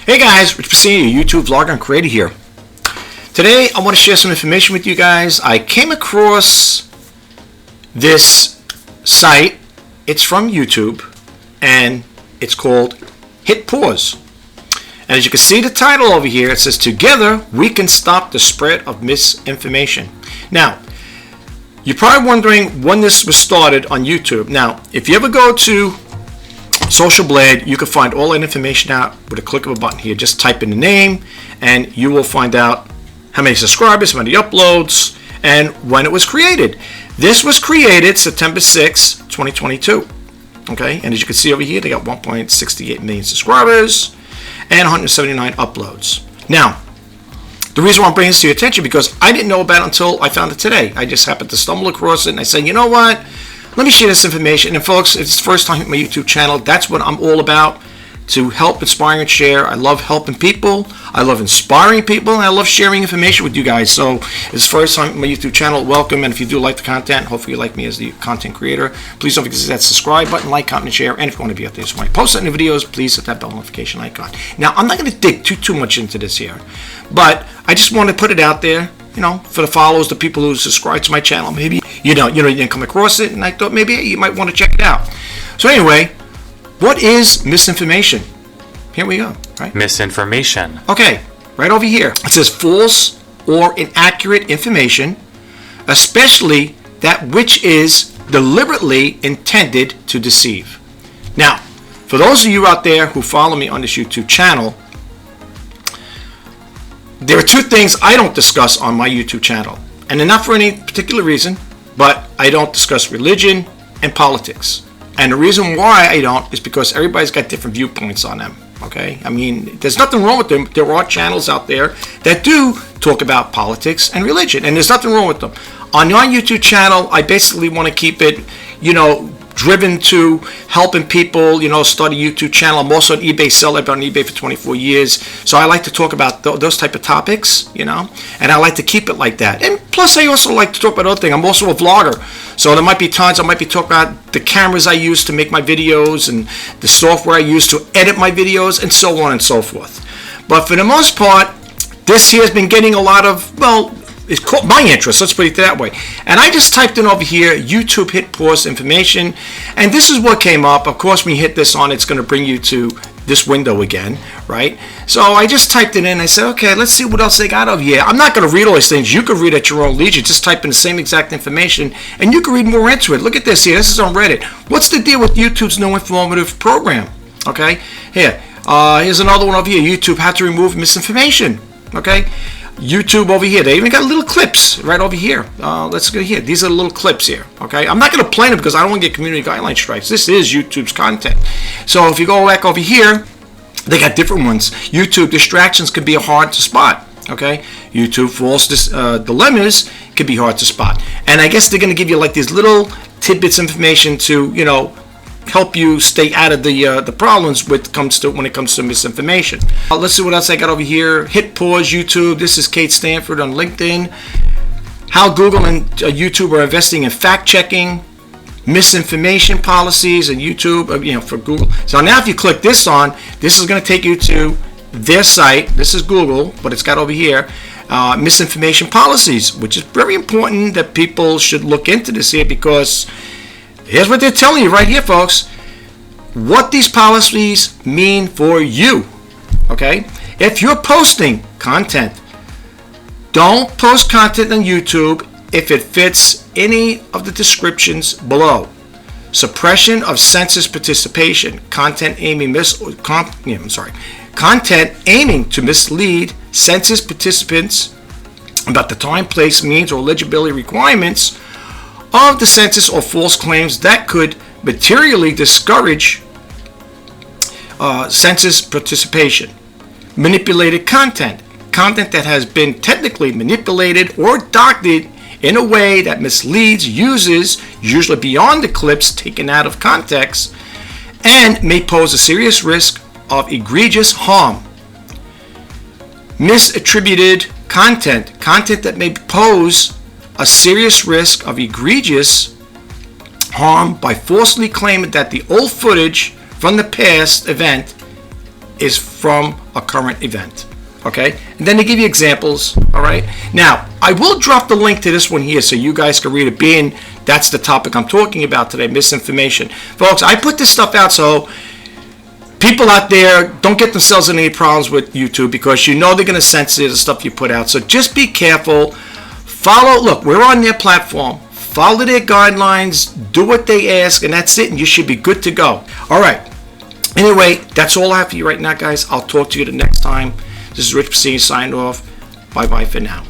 Hey guys, Rich Pacini, YouTube vlogger and creator here. Today I want to share some information with you guys. I came across this site. It's from YouTube and it's called Hit Pause. And as you can see the title over here, it says "Together we can stop the spread of misinformation." Now, you're probably wondering when this was started on YouTube. Now, if you ever go to Social Blade, you can find all that information out with a click of a button here. Just type in the name and you will find out how many subscribers, how many uploads, and when it was created. This was created September 6, 2022. Okay, and as you can see over here, they got 1.68 million subscribers and 179 uploads. Now, the reason why I'm bringing this to your attention, because I didn't know about it until I found it today. I just happened to stumble across it and I said, you know what? Let me share this information. And folks, if it's the first time on my YouTube channel, that's what I'm all about, to help, inspire, and share. I love helping people. I love inspiring people. And I love sharing information with you guys. So if it's the first time on my YouTube channel, welcome. And if you do like the content, hopefully you like me as the content creator, please don't forget to hit that subscribe button, like, comment, and share. And if you want to be out there, so when I post any videos, please hit that bell notification icon. Now, I'm not going to dig too much into this here, but I just want to put it out there, you know, for the followers, the people who subscribe to my channel. Maybe you didn't come across it, and I thought maybe you might want to check it out. So anyway, what is misinformation? Here we go. Right? Misinformation. Okay, right over here. It says false or inaccurate information, especially that which is deliberately intended to deceive. Now, for those of you out there who follow me on this YouTube channel, there are two things I don't discuss on my YouTube channel, and they're not for any particular reason, but I don't discuss religion and politics. And the reason why I don't is because everybody's got different viewpoints on them. Okay, I mean, there's nothing wrong with them. There are channels out there that do talk about politics and religion, and there's nothing wrong with them. On my YouTube channel, I basically want to keep it, driven to helping people, start a YouTube channel. I'm also an eBay seller. I've been on eBay for 24 years. So I like to talk about those type of topics, and I like to keep it like that. And plus, I also like to talk about other things. I'm also a vlogger. So there might be times I might be talking about the cameras I use to make my videos and the software I use to edit my videos and so on and so forth. But for the most part, this here has been getting a lot of, it's caught my interest, let's put it that way. And I just typed in over here, YouTube Hit Pause information, and this is what came up. Of course, when you hit this on, it's going to bring you to this window again, right? So I just typed it in. I said, okay, let's see what else they got over here. I'm not going to read all these things. You can read at your own leisure. Just type in the same exact information, and you can read more into it. Look at this here. This is on Reddit. What's the deal with YouTube's new informative program? Okay, here's another one over here. YouTube, how to remove misinformation. Okay. YouTube over here, they even got little clips right over here. Let's go here. These are little clips here. Okay, I'm not going to play them because I don't want to get community guideline strikes. This is YouTube's content. So if you go back over here, they got different ones. YouTube distractions can be hard to spot. Okay, YouTube false dilemmas can be hard to spot. And I guess they're going to give you like these little tidbits of information to help you stay out of the problems when it comes to misinformation. Let's see what else I got over here. Hit Pause YouTube. This is Kate Stanford on LinkedIn. How Google and YouTube are investing in fact-checking misinformation policies and YouTube, for Google. So now if you click this on, this is going to take you to their site. This is Google, but it's got over here misinformation policies, which is very important that people should look into this here, because here's what they're telling you right here, folks. What these policies mean for you. Okay? If you're posting content, don't post content on YouTube if it fits any of the descriptions below. Suppression of census participation. Content aiming to mislead census participants about the time, place, means, or eligibility requirements of the census, or false claims that could materially discourage census participation. Manipulated content that has been technically manipulated or doctored in a way that misleads users, usually beyond the clips taken out of context, and may pose a serious risk of egregious harm. Misattributed content that may pose a serious risk of egregious harm by falsely claiming that the old footage from the past event is from a current event. Okay, and then they give you examples. All right, now I will drop the link to this one here so you guys can read it, being that's the topic I'm talking about today, misinformation. Folks, I put this stuff out so people out there don't get themselves in any problems with YouTube, because you know they're going to censor the stuff you put out. So just be careful. Follow, look, we're on their platform. Follow their guidelines, do what they ask, and that's it, and you should be good to go. All right. Anyway, that's all I have for you right now, guys. I'll talk to you the next time. This is Rich Pacini signing off. Bye-bye for now.